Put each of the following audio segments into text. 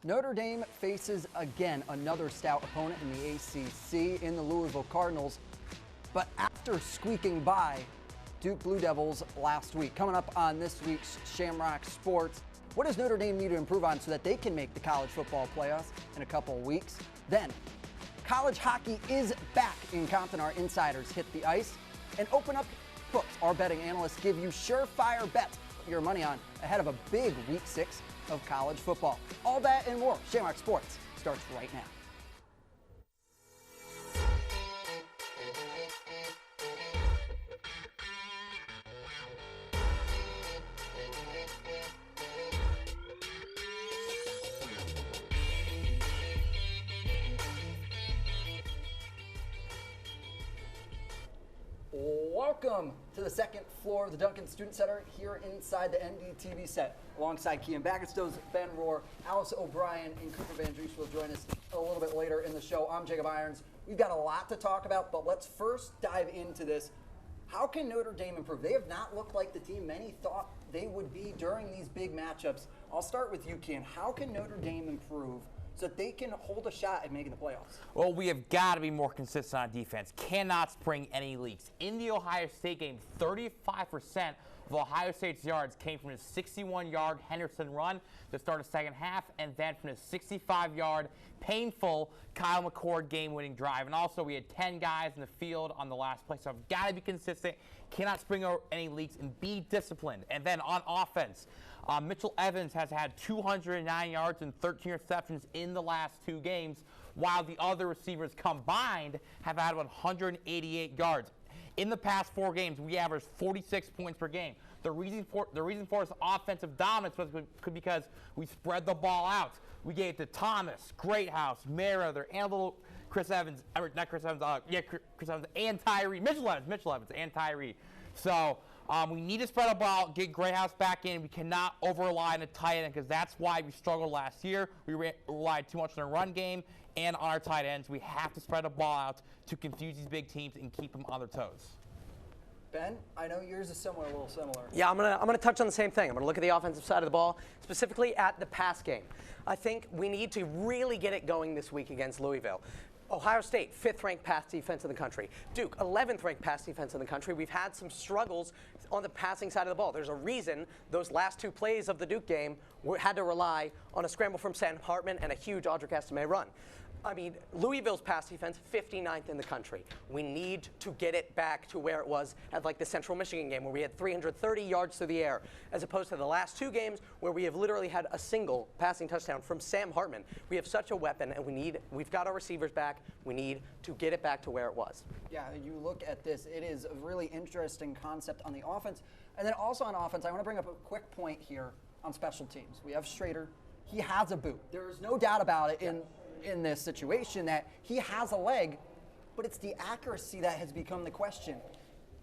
Notre Dame faces again another stout opponent in the ACC in the Louisville Cardinals, but after squeaking by Duke Blue Devils last week. Coming up on this week's Shamrock Sports, what does Notre Dame need to improve on so that they can make the college football playoffs in a couple of weeks? Then, college hockey is back in Compton. Our insiders hit the ice and open up books. Our betting analysts give you surefire bets to put your money on ahead of a big Week 6 of college football. All that and more. Shamrock Sports starts right now. Welcome to the second floor of the Duncan Student Center here inside the NDTV set. Alongside Cian Bagenstose, Ben Rohr, Alice O'Brien, and Cooper VanDriessche will join us a little bit later in the show. I'm Jacob Irons. We've got a lot to talk about, but let's first dive into this. How can Notre Dame improve? They have not looked like the team many thought they would be during these big matchups. I'll start with you, Cian. How can Notre Dame improve so that they can hold a shot at making the playoffs? Well, we have got to be more consistent on defense. Cannot spring any leaks. In the Ohio State game, 35% of Ohio State's yards came from his 61-yard Henderson run to start the second half, and then from his 65-yard painful Kyle McCord game-winning drive. And also, we had 10 guys in the field on the last play, so I've got to be consistent. Cannot spring any leaks and be disciplined. And then on offense, Mitchell Evans has had 209 yards and 13 receptions in the last two games, while the other receivers combined have had 188 yards. In the past 4 games, we averaged 46 points per game. The reason for this offensive dominance was because we spread the ball out. We gave it to Thomas, Greathouse, Merriweather, and little Chris Evans, Chris Evans and Tyree, Mitchell Evans and Tyree. So we need to spread the ball, get Greathouse back in. We cannot over-rely on the tight end because that's why we struggled last year. We relied too much on the run game and on our tight ends. We have to spread the ball out to confuse these big teams and keep them on their toes. Ben, I know yours is a little similar. Yeah, I'm gonna touch on the same thing. I'm gonna look at the offensive side of the ball, specifically at the pass game. I think we need to really get it going this week against Louisville. Ohio State, 5th-ranked pass defense in the country. Duke, 11th-ranked pass defense in the country. We've had some struggles on the passing side of the ball. There's a reason those last 2 plays of the Duke game had to rely on a scramble from Sam Hartman and a huge Audric Estime run. I mean, Louisville's pass defense, 59th in the country. We need to get it back to where it was at like the Central Michigan game where we had 330 yards through the air, as opposed to the last 2 games where we have literally had a single passing touchdown from Sam Hartman. We have such a weapon, and we've got our receivers back. We need to get it back to where it was. Yeah, you look at this, it is a really interesting concept on the offense. And then also on offense, I want to bring up a quick point here on special teams. We have Schrader. He has a boot. There is no doubt about it in this situation that he has a leg, but it's the accuracy that has become the question.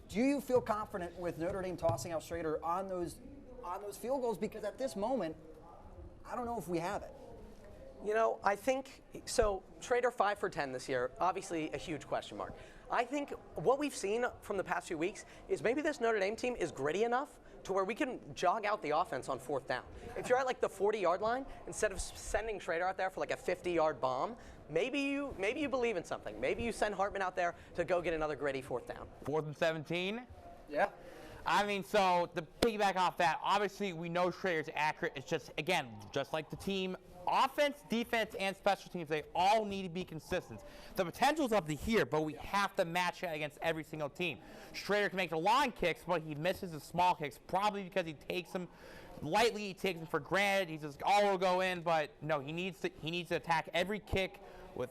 Do you feel confident with Notre Dame tossing out Schrader on those field goals? Because at this moment, I don't know if we have it. You know, I think so. Schrader 5 for 10 this year, obviously a huge question mark. I think what we've seen from the past few weeks is maybe this Notre Dame team is gritty enough to where we can jog out the offense on 4th down. If you're at like the 40-yard line, instead of sending Schrader out there for like a 50-yard bomb, maybe you believe in something. Maybe you send Hartman out there to go get another gritty 4th down. 4th and 17? Yeah. I mean, so to piggyback off that, obviously we know Schrader's accurate. It's just, again, just like the team, offense, defense, and special teams, they all need to be consistent. The potential's up to here, but we have to match it against every single team. Schrader can make the long kicks, but he misses the small kicks, probably because he takes them lightly, he takes them for granted. He says, all will go in, but no, he needs to attack every kick with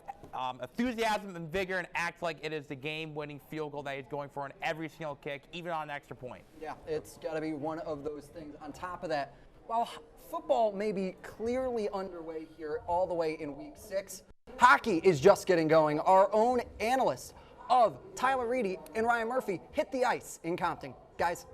enthusiasm and vigor and act like it is the game-winning field goal that he's going for on every single kick, even on an extra point. Yeah, it's got to be one of those things. On top of that, while football may be clearly underway here all the way in Week 6, hockey is just getting going. Our own analysts of Tyler Reedy and Ryan Murphy hit the ice in Compton. Guys.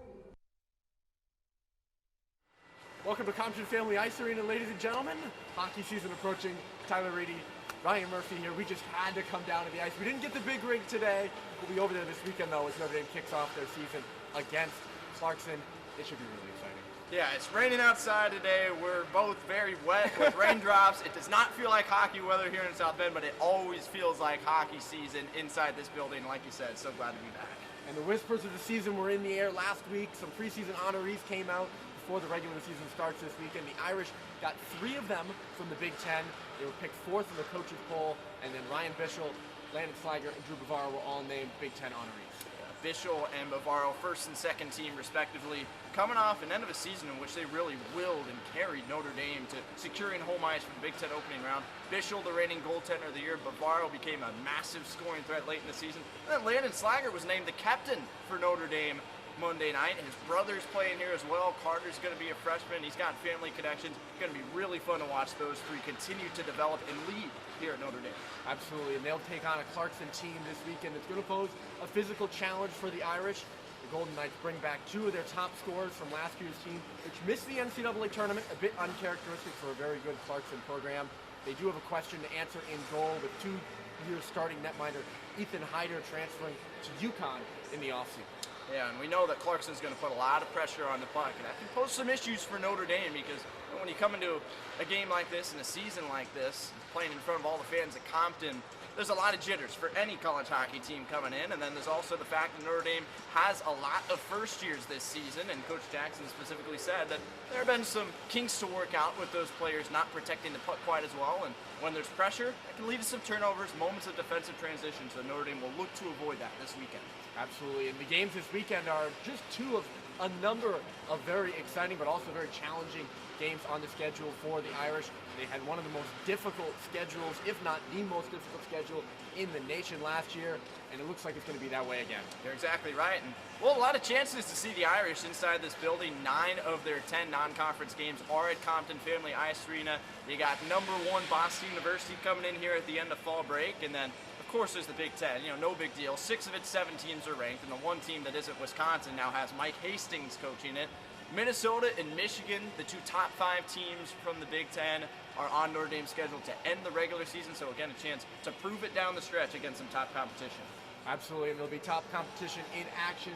Welcome to Compton Family Ice Arena, ladies and gentlemen. Hockey season approaching. Tyler Reedy, Ryan Murphy here. We just had to come down to the ice. We didn't get the big rig today. We'll be over there this weekend, though, as Notre Dame kicks off their season against Clarkson. It should be really exciting. Yeah, it's raining outside today. We're both very wet with raindrops. It does not feel like hockey weather here in South Bend, but it always feels like hockey season inside this building. Like you said, so glad to be back. And the whispers of the season were in the air last week. Some preseason honorees came out before the regular season starts this weekend. The Irish got 3 of them from the Big Ten. They were picked 4th in the coaches poll, and then Ryan Bischel, Landon Slager, and Drew Bavaro were all named Big Ten honorees. Bischel and Bavaro, first and second team respectively, coming off an end of a season in which they really willed and carried Notre Dame to securing home ice for the Big Ten opening round. Bischel, the reigning goaltender of the year. Bavaro became a massive scoring threat late in the season. And then Landon Slager was named the captain for Notre Dame Monday night. His brother's playing here as well. Carter's going to be a freshman. He's got family connections. It's going to be really fun to watch those 3 continue to develop and lead here at Notre Dame. Absolutely, and they'll take on a Clarkson team this weekend. It's going to pose a physical challenge for the Irish. The Golden Knights bring back 2 of their top scorers from last year's team, which missed the NCAA tournament, a bit uncharacteristic for a very good Clarkson program. They do have a question to answer in goal with 2-year starting netminder Ethan Hyder transferring to UConn in the offseason. Yeah, and we know that Clarkson's going to put a lot of pressure on the puck, and that can pose some issues for Notre Dame because when you come into a game like this and a season like this, playing in front of all the fans at Compton, there's a lot of jitters for any college hockey team coming in, and then there's also the fact that Notre Dame has a lot of first years this season, and Coach Jackson specifically said that there have been some kinks to work out with those players not protecting the puck quite as well, and when there's pressure, it can lead to some turnovers, moments of defensive transition, so Notre Dame will look to avoid that this weekend. Absolutely, and the games this weekend are just 2 of a number of very exciting but also very challenging games on the schedule for the Irish. They had one of the most difficult schedules, if not the most difficult schedule in the nation last year, and it looks like it's going to be that way again. You're exactly right, and well, a lot of chances to see the Irish inside this building. 9 of their 10 non-conference games are at Compton Family Ice Arena. You got number 1 Boston University coming in here at the end of fall break, and then of course there's the Big Ten. No big deal. 6 of its 7 teams are ranked, and the one team that isn't, Wisconsin, now has Mike Hastings coaching it. Minnesota and Michigan, the 2 top 5 teams from the Big Ten, are on Notre Dame's schedule to end the regular season, so again, a chance to prove it down the stretch against some top competition. Absolutely, and there'll be top competition in action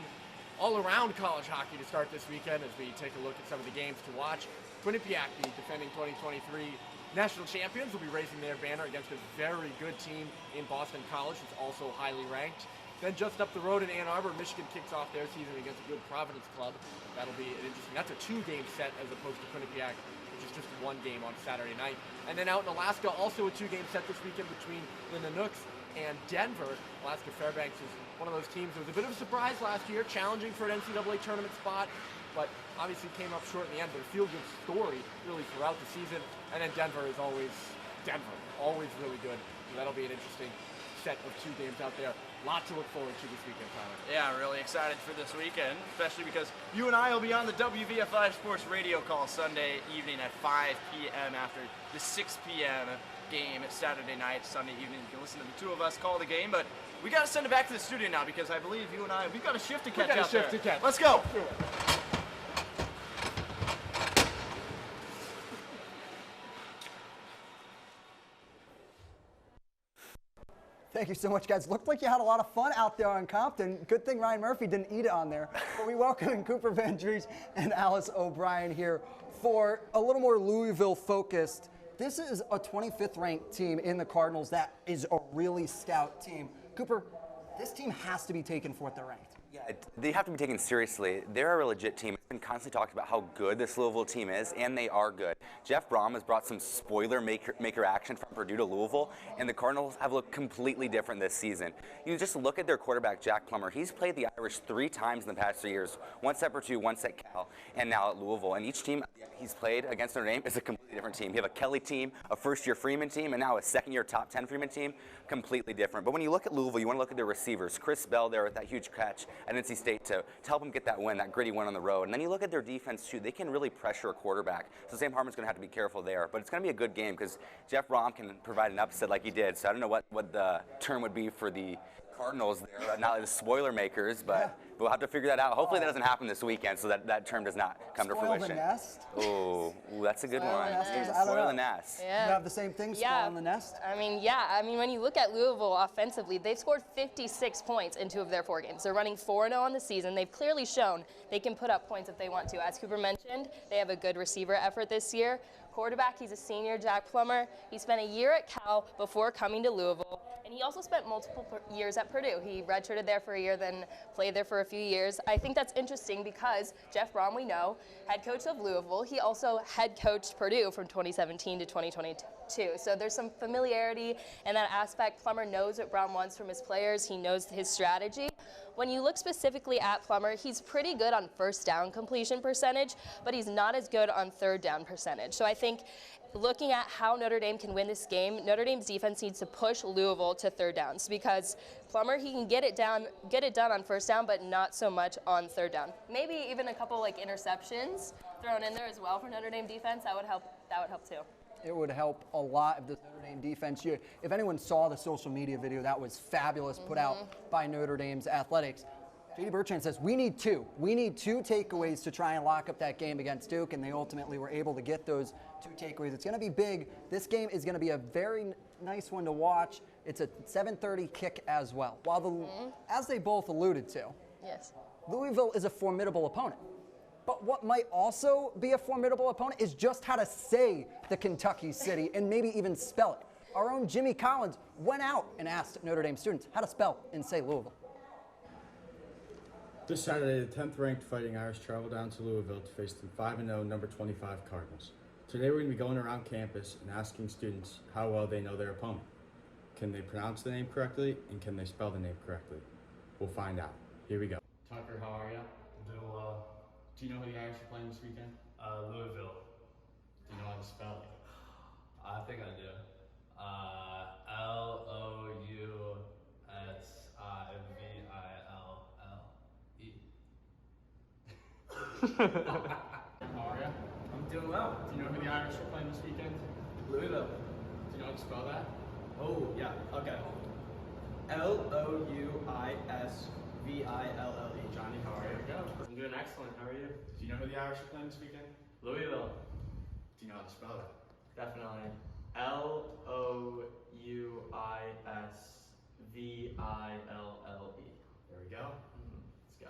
all around college hockey to start this weekend as we take a look at some of the games to watch. Quinnipiac, the defending 2023 national champions, will be raising their banner against a very good team in Boston College, that's also highly ranked. Then just up the road in Ann Arbor, Michigan kicks off their season against a good Providence club. That'll be interesting. That's a 2-game set as opposed to Quinnipiac, which is just 1 game on Saturday night. And then out in Alaska, also a 2-game set this weekend between the Nanooks and Denver. Alaska Fairbanks is one of those teams that was a bit of a surprise last year, challenging for an NCAA tournament spot, but obviously came up short in the end, but a feel-good story really throughout the season. And then Denver is always Denver, always really good. So that'll be an interesting set of 2 games out there. Lot to look forward to this weekend, Tyler. Yeah, really excited for this weekend, especially because you and I will be on the WVFI Sports radio call Sunday evening at 5 p.m. after the 6 p.m. game Saturday night, Sunday evening. You can listen to the 2 of us call the game, but we got to send it back to the studio now because I believe you and I, we've got a shift to catch up there. Let's go. Thank you so much, guys. Looked like you had a lot of fun out there on Compton. Good thing Ryan Murphy didn't eat it on there. But we welcome Cooper VanDriessche and Alice O'Brien here for a little more Louisville focused. This is a 25th ranked team in the Cardinals that is a really stout team. Cooper, this team has to be taken 4th they're ranked. Yeah, they have to be taken seriously. They're a legit team. It's been constantly talked about how good this Louisville team is, and they are good. Jeff Brom has brought some spoiler maker action from Purdue to Louisville, and the Cardinals have looked completely different this season. You just look at their quarterback, Jack Plummer. He's played the Irish 3 times in the past 3 years, once at Purdue, once at Cal, and now at Louisville. And each team he's played against Notre Dame is a completely different team. You have a Kelly team, a first-year Freeman team, and now a second-year top 10 Freeman team, completely different. But when you look at Louisville, you want to look at their receivers. Chris Bell there with that huge catch at NC State to help them get that win, that gritty win on the road. And then you look at their defense, too. They can really pressure a quarterback. So Sam Hartman's going to have to be careful there. But it's going to be a good game because Jeff Brom can provide an upset like he did. So I don't know what the term would be for the Cardinals. They're not the spoiler makers, but we'll have to figure that out. Hopefully that doesn't happen this weekend, so that term does not come to fruition. Spoil the nest? Ooh, that's a good one. Nesters? I don't Spoil know. the nest. You have the same thing, spoil the nest? I mean, when you look at Louisville offensively, they've scored 56 points in 2 of their 4 games. They're running 4-0 on the season. They've clearly shown they can put up points if they want to. As Cooper mentioned, they have a good receiver effort this year. Quarterback, he's a senior, Jack Plummer. He spent a year at Cal before coming to Louisville, and he also spent multiple years at Purdue. He redshirted there for a year, then played there for a few years. I think that's interesting because Jeff Brom, we know, head coach of Louisville. He also head coached Purdue from 2017 to 2022. So there's some familiarity in that aspect. Plummer knows what Brom wants from his players. He knows his strategy. When you look specifically at Plummer, he's pretty good on first down completion percentage, but he's not as good on third down percentage. So I think looking at how Notre Dame can win this game, Notre Dame's defense needs to push Louisville to third downs because Plummer, he can get it done on first down, but not so much on third down. Maybe even a couple like interceptions thrown in there as well for Notre Dame defense. That would help too. It would help a lot if the Notre Dame defense, if anyone saw the social media video, that was fabulous, put out by Notre Dame's athletics. J.D. Bertrand says, we need 2. We need 2 takeaways to try and lock up that game against Duke, and they ultimately were able to get those 2 takeaways. It's going to be big. This game is going to be a very nice one to watch. It's a 7:30 kick as well. As they both alluded to, Louisville is a formidable opponent. But what might also be a formidable opponent is just how to say the Kentucky city and maybe even spell it. Our own Jimmy Collins went out and asked Notre Dame students how to spell and say Louisville. This Saturday, the 10th-ranked Fighting Irish travel down to Louisville to face the 5-0 number 25 Cardinals. Today we're going to be going around campus and asking students how well they know their opponent. Can they pronounce the name correctly, and can they spell the name correctly? We'll find out. Here we go. Tucker, how are you? Doing well. Do you know who the Irish are playing this weekend? Louisville. Do you know how to spell it? I think I do. Louisille. How are you? I'm doing well. Do you know who the Irish are playing this weekend? Louisville. Do you know how to spell that? Oh, yeah. Okay. Louisville. Johnny, how are you? There we go. I'm doing excellent. How are you? Do you know who the Irish are playing this weekend? Louisville. Do you know how to spell that? Definitely. Louisville. There we go. Let's go.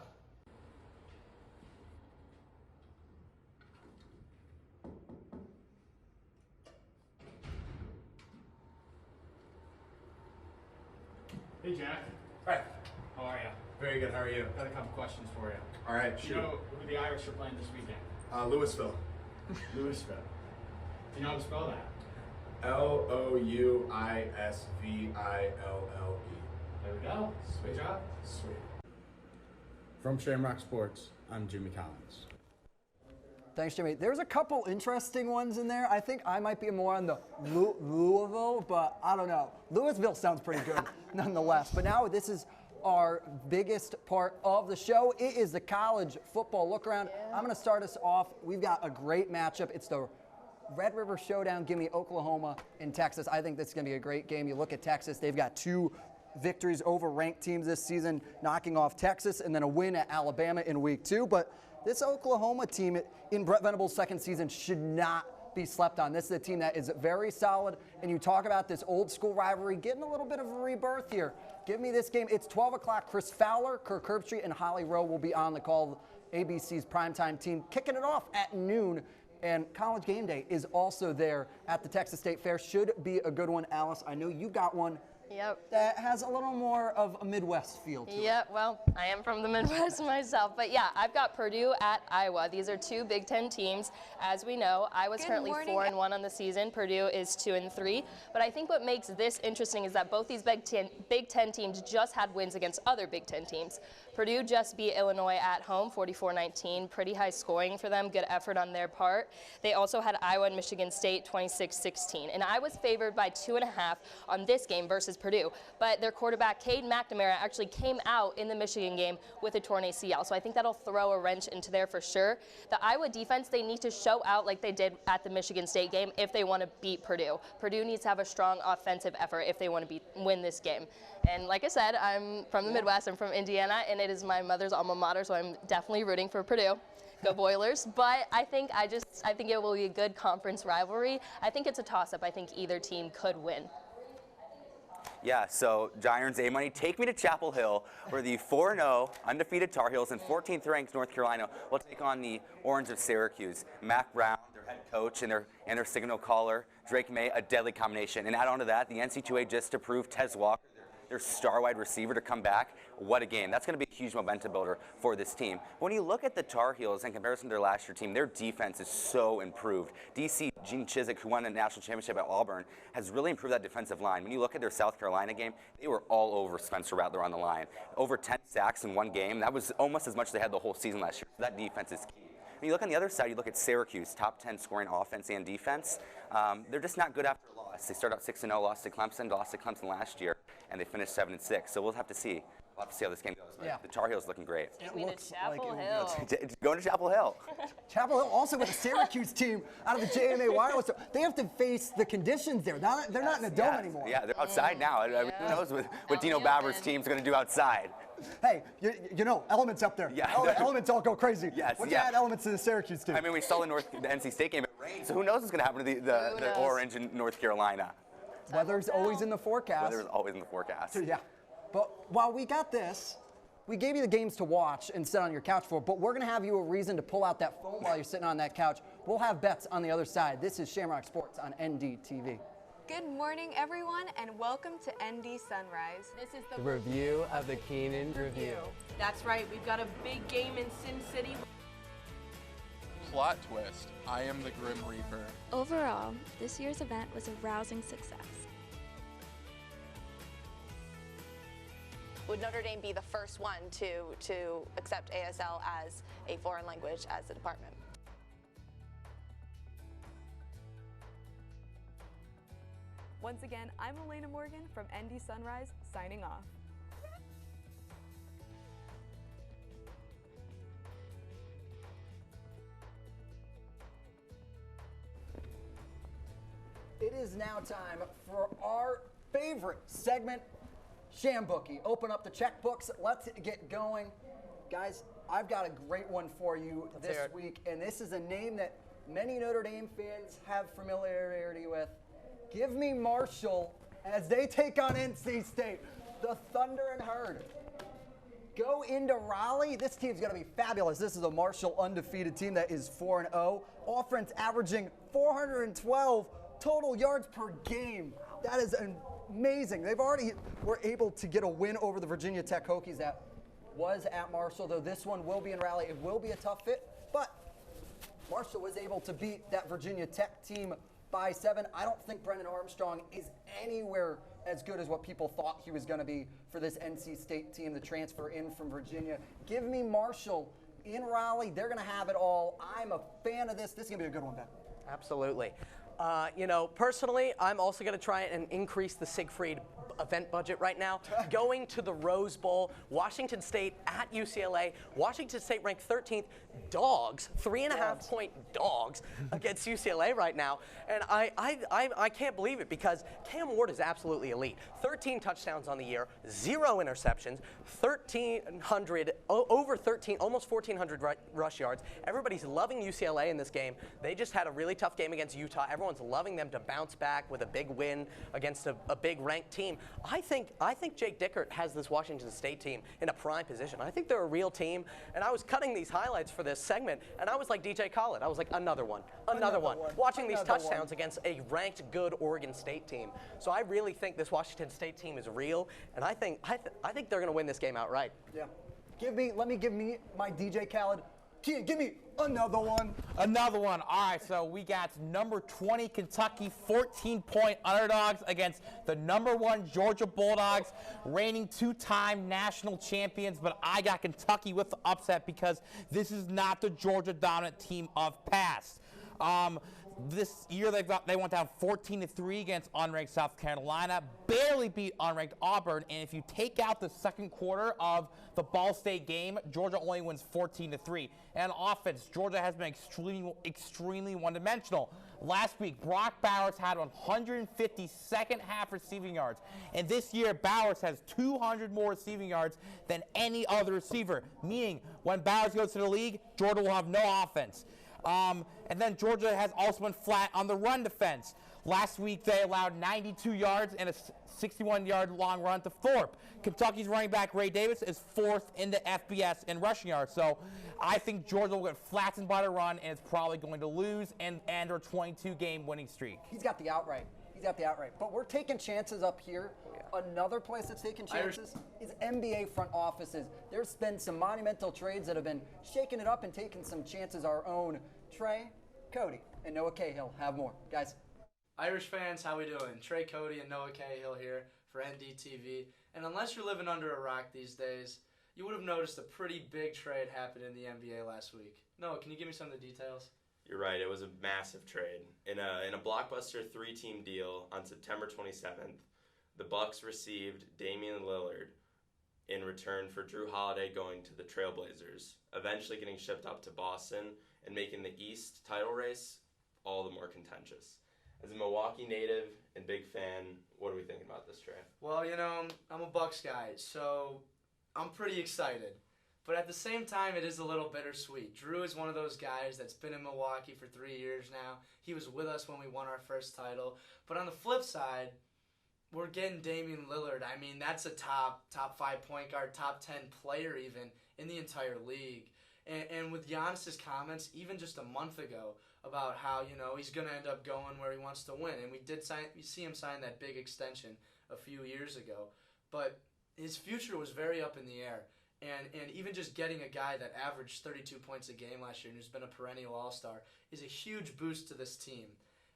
Hey, Jack. Hi. How are you? Very good. How are you? Got a couple questions for you. All right. Do you know who the Irish are playing this weekend? Louisville. Louisville. Do you know how to spell that? Louisville. There we go. Good job. Sweet. From Shamrock Sports, I'm Jimmy Collins. Thanks, Jimmy. There's a couple interesting ones in there. I think I might be more on the Louisville, but I don't know. Louisville sounds pretty good nonetheless. But now this is our biggest part of the show. It is the college football look around. I'm going to start us off. We've got a great matchup. It's the Red River Showdown. Give me Oklahoma and Texas. I think this is going to be a great game. You look at Texas, they've got 2 victories over ranked teams this season, knocking off Texas, and then a win at Alabama in week 2. But this Oklahoma team in Brett Venables' second season should not be slept on. This is a team that is very solid, and you talk about this old school rivalry getting a little bit of a rebirth here. Give me this game. It's 12 o'clock. Chris Fowler, Kirk Herbstreit, and Holly Rowe will be on the call. ABC's primetime team kicking it off at noon. And College Game Day is also there at the Texas State Fair. Should be a good one. Alice, I know you got one. Yep. That has a little more of a Midwest feel to it. Yeah, well, I am from the Midwest myself. But yeah, I've got Purdue at Iowa. These are 2 Big Ten teams. As we know, Iowa's currently 4-1 on the season. Purdue is 2-3. But I think what makes this interesting is that both these Big Ten teams just had wins against other Big Ten teams. Purdue just beat Illinois at home, 44-19. Pretty high scoring for them. Good effort on their part. They also had Iowa and Michigan State, 26-16. And I was favored by 2.5 on this game versus versus Purdue. But their quarterback, Cade McNamara, actually came out in the Michigan game with a torn ACL. So I think that'll throw a wrench into there for sure. The Iowa defense, they need to show out like they did at the Michigan State game if they want to beat Purdue. Purdue needs to have a strong offensive effort if they want to win this game. And like I said, I'm from the Midwest. I'm from Indiana, and it is my mother's alma mater, so I'm definitely rooting for Purdue. Go Boilers. But I think it will be a good conference rivalry. I think it's a toss-up. I think either team could win. Yeah, so Giants A-Money, take me to Chapel Hill, where the 4-0 undefeated Tar Heels and 14th ranked North Carolina will take on the Orange of Syracuse. Mac Brown, their head coach, and their signal caller, Drake May, a deadly combination. And add on to that, the NC2A just approved Tez Walker, their star wide receiver, to come back. What a game. That's going to be a huge momentum builder for this team. When you look at the Tar Heels in comparison to their last year team, their defense is so improved. DC Gene Chizik, who won the national championship at Auburn, has really improved that defensive line. When you look at their South Carolina game, they were all over Spencer Rattler on the line. Over 10 sacks in one game. That was almost as much as they had the whole season last year. That defense is key. When you look on the other side, you look at Syracuse, top 10 scoring offense and defense. They're just not good after a loss. They started out 6-0, lost to Clemson last year, and they finished 7-6. So we'll have to see. We'll have to see how this game goes. Yeah. The Tar Heels looking great. Take me to Chapel Hill. Going to Chapel Hill. Chapel Hill also with a Syracuse team out of the JMA Wireless. They have to face the conditions there. They're not in a dome anymore. Yeah, they're outside now. I mean, who knows what Dino Babber's team's going to do outside. Hey, you know, Elements up there. Yeah. Elements all go crazy. Yes, What's add Elements to the Syracuse team? I mean, we saw the NC State game. It rained, so who knows what's going to happen to the Orange in North Carolina. Weather's always in the forecast. Weather's always in the forecast. Yeah. But while we got this, we gave you the games to watch and sit on your couch for, but we're going to have you a reason to pull out that phone while you're sitting on that couch. We'll have bets on the other side. This is Shamrock Sports on NDTV. Good morning, everyone, and welcome to ND Sunrise. This is the review of the Keenan Review. That's right. We've got a big game in Sin City. Plot twist. I am the Grim Reaper. Overall, this year's event was a rousing success. Would Notre Dame be the first one to accept ASL as a foreign language as a department? Once again, I'm Elena Morgan from ND Sunrise, signing off. It is now time for our favorite segment, ShamBookie. Open up the checkbooks. Let's get going. Guys, I've got a great one for you this week, and this is a name that many Notre Dame fans have familiarity with. Give me Marshall as they take on NC State, the Thunder and Herd. Go into Raleigh. This team's going to be fabulous. This is a Marshall undefeated team that is 4-0. Offense averaging 412 total yards per game. That is amazing. They've already were able to get a win over the Virginia Tech Hokies that was at Marshall, though this one will be in Raleigh. It will be a tough fit, but Marshall was able to beat that Virginia Tech team by 7. I don't think Brennan Armstrong is anywhere as good as what people thought he was going to be for this NC State team, the transfer in from Virginia. Give me Marshall in Raleigh. They're going to have it all. I'm a fan of this. This is going to be a good one, Ben. Absolutely. You know, personally, I'm also going to try and increase the Siegfried event budget right now. Going to the Rose Bowl, Washington State at UCLA. Washington State ranked 13th. Dogs, 3.5-point dogs against UCLA right now. And I can't believe it because Cam Ward is absolutely elite. 13 touchdowns on the year, 0 interceptions, 1,300, over 13, almost 1,400 rush yards. Everybody's loving UCLA in this game. They just had a really tough game against Utah. Everyone's loving them to bounce back with a big win against a big ranked team. I think Jake Dickert has this Washington State team in a prime position. I think they're a real team. And I was cutting these highlights for this segment, and I was like DJ Khaled. I was like, another one. Watching these touchdowns against a ranked good Oregon State team. So I really think this Washington State team is real, and I think they're going to win this game outright. Yeah. Let me give me my DJ Khaled. Cian, give me another one. Another one. All right, so we got number 20 Kentucky, 14-point underdogs against the number 1 Georgia Bulldogs, reigning 2-time national champions. But I got Kentucky with the upset because this is not the Georgia dominant team of past. This year they went down 14-3 against unranked South Carolina, barely beat unranked Auburn, and if you take out the second quarter of the Ball State game, Georgia only wins 14-3. And on offense, Georgia has been extremely one-dimensional. Last week, Brock Bowers had 150 second-half receiving yards, and this year Bowers has 200 more receiving yards than any other receiver, meaning when Bowers goes to the league, Georgia will have no offense. And then Georgia has also been flat on the run defense. Last week, they allowed 92 yards and a 61-yard long run to Thorpe. Kentucky's running back Ray Davis is 4th in the FBS in rushing yards. So I think Georgia will get flattened by the run and is probably going to lose and end their 22-game winning streak. He's got the outright. But we're taking chances up here. Another place that's taking chances is NBA front offices. There's been some monumental trades that have been shaking it up and taking some chances our own. Trey, Cody, and Noah Cahill have more. Guys. Irish fans, how we doing? Trey Cody and Noah Cahill here for NDTV. And unless you're living under a rock these days, you would have noticed a pretty big trade happened in the NBA last week. Noah, can you give me some of the details? You're right. It was a massive trade. In a blockbuster 3-team deal on September 27th, the Bucks received Damian Lillard in return for Drew Holiday going to the Trailblazers, eventually getting shipped up to Boston and making the East title race all the more contentious. As a Milwaukee native and big fan, what are we thinking about this trade? Well, you know, I'm a Bucks guy, so I'm pretty excited. But at the same time, it is a little bittersweet. Drew is one of those guys that's been in Milwaukee for 3 years now. He was with us when we won our first title. But on the flip side, we're getting Damian Lillard. I mean, that's a top 5 point guard, top 10 player even in the entire league. And with Giannis's comments, even just a month ago, about how, you know, he's going to end up going where he wants to win. And we see him sign that big extension a few years ago. But his future was very up in the air. And even just getting a guy that averaged 32 points a game last year and who's been a perennial all-star is a huge boost to this team.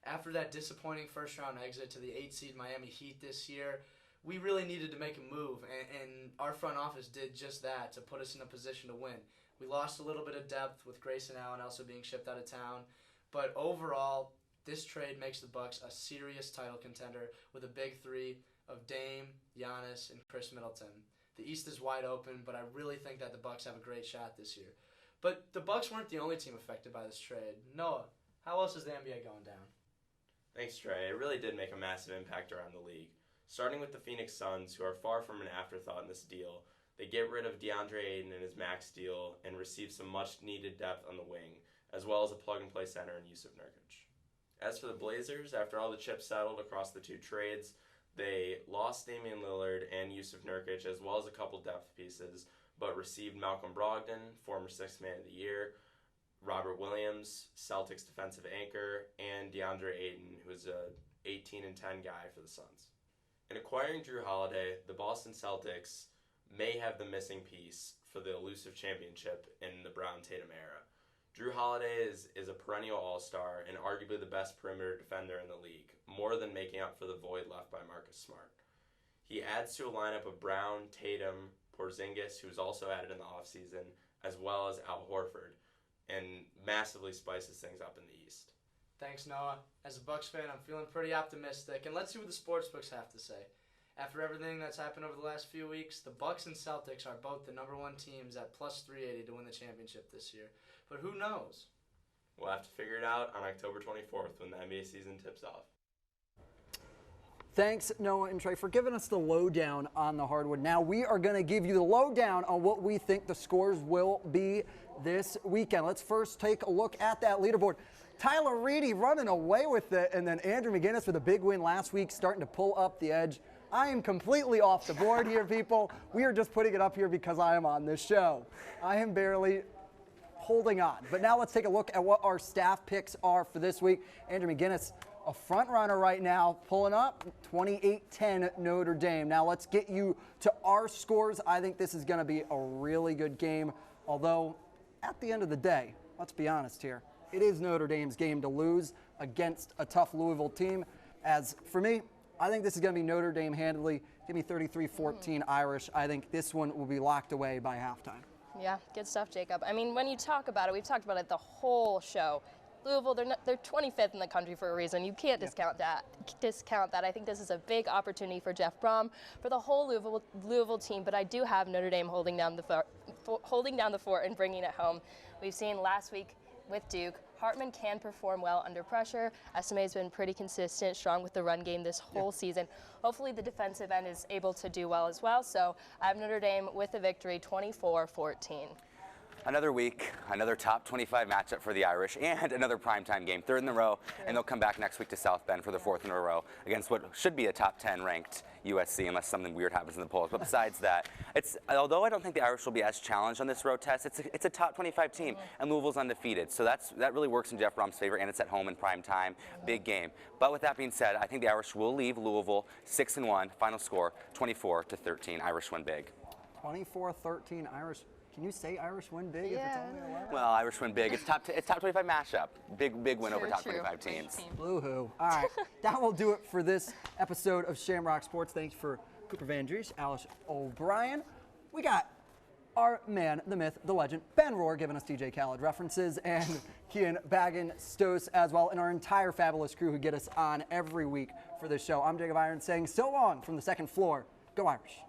After that disappointing first-round exit to the 8-seed Miami Heat this year, we really needed to make a move, and our front office did just that to put us in a position to win. We lost a little bit of depth with Grayson Allen also being shipped out of town, but overall, this trade makes the Bucks a serious title contender with a big three of Dame, Giannis, and Chris Middleton. The East is wide open, but I really think that the Bucks have a great shot this year. But the Bucks weren't the only team affected by this trade. Noah, how else is the NBA going down? Thanks, Trey. It really did make a massive impact around the league. Starting with the Phoenix Suns, who are far from an afterthought in this deal, they get rid of DeAndre Ayton in his max deal and receive some much-needed depth on the wing, as well as a plug-and-play center in Yusuf Nurkic. As for the Blazers, after all the chips settled across the two trades, they lost Damian Lillard and Yusuf Nurkic, as well as a couple depth pieces, but received Malcolm Brogdon, former Sixth Man of the Year, Robert Williams, Celtics defensive anchor, and DeAndre Ayton, who is a 18-10 guy for the Suns. In acquiring Drew Holiday, the Boston Celtics may have the missing piece for the elusive championship in the Brown-Tatum era. Drew Holiday is a perennial all-star and arguably the best perimeter defender in the league, more than making up for the void left by Marcus Smart. He adds to a lineup of Brown, Tatum, Porzingis, who's also added in the offseason, as well as Al Horford, and massively spices things up in the East. Thanks, Noah. As a Bucks fan, I'm feeling pretty optimistic, and let's see what the sportsbooks have to say. After everything that's happened over the last few weeks, the Bucks and Celtics are both the #1 teams at plus 380 to win the championship this year. But who knows? We'll have to figure it out on October 24th when the NBA season tips off. Thanks, Noah and Trey, for giving us the lowdown on the hardwood. Now we are going to give you the lowdown on what we think the scores will be this weekend. Let's first take a look at that leaderboard. Tyler Reedy running away with it, and then Andrew McGinnis with a big win last week, starting to pull up the edge. I am completely off the board here, people. We are just putting it up here because I am on this show. I am barely holding on. But now let's take a look at what our staff picks are for this week. Andrew McGinnis, a front runner right now, pulling up 28-10 Notre Dame. Now let's get you to our scores. I think this is going to be a really good game. Although, at the end of the day, let's be honest here, it is Notre Dame's game to lose against a tough Louisville team. As for me, I think this is going to be Notre Dame handily. Give me 33-14 Irish. I think this one will be locked away by halftime. Yeah, good stuff, Jacob. I mean, when you talk about it, we've talked about it the whole show. Louisville, they're 25th in the country for a reason. You can't discount that. I think this is a big opportunity for Jeff Brom, for the whole Louisville team. But I do have Notre Dame holding down the fort and bringing it home. We've seen last week with Duke, Hartman can perform well under pressure. SMA has been pretty consistent, strong with the run game this whole season. Hopefully the defensive end is able to do well as well. So I have Notre Dame with the victory, 24-14. Another week, another top 25 matchup for the Irish, and another primetime game, third in a row, and they'll come back next week to South Bend for the fourth in a row against what should be a top 10 ranked USC, unless something weird happens in the polls. But besides that, although I don't think the Irish will be as challenged on this road test, it's a top 25 team, and Louisville's undefeated. So that really works in Jeff Brom's favor, and it's at home in prime time, big game. But with that being said, I think the Irish will leave Louisville 6-1, final score 24-13. Irish win big. 24-13 Irish. Can you say Irish win big if it's only 11? Well, Irish win big. It's top 25 mashup. Big win over top 25 teams. Boo-hoo. All right, that will do it for this episode of Shamrock Sports. Thanks for Cooper VanDriessche, Alice O'Brien. We got our man, the myth, the legend, Ben Rohr, giving us DJ Khaled references, and Cian Bagenstose as well, and our entire fabulous crew who get us on every week for this show. I'm Jacob Irons saying so long from the second floor. Go Irish.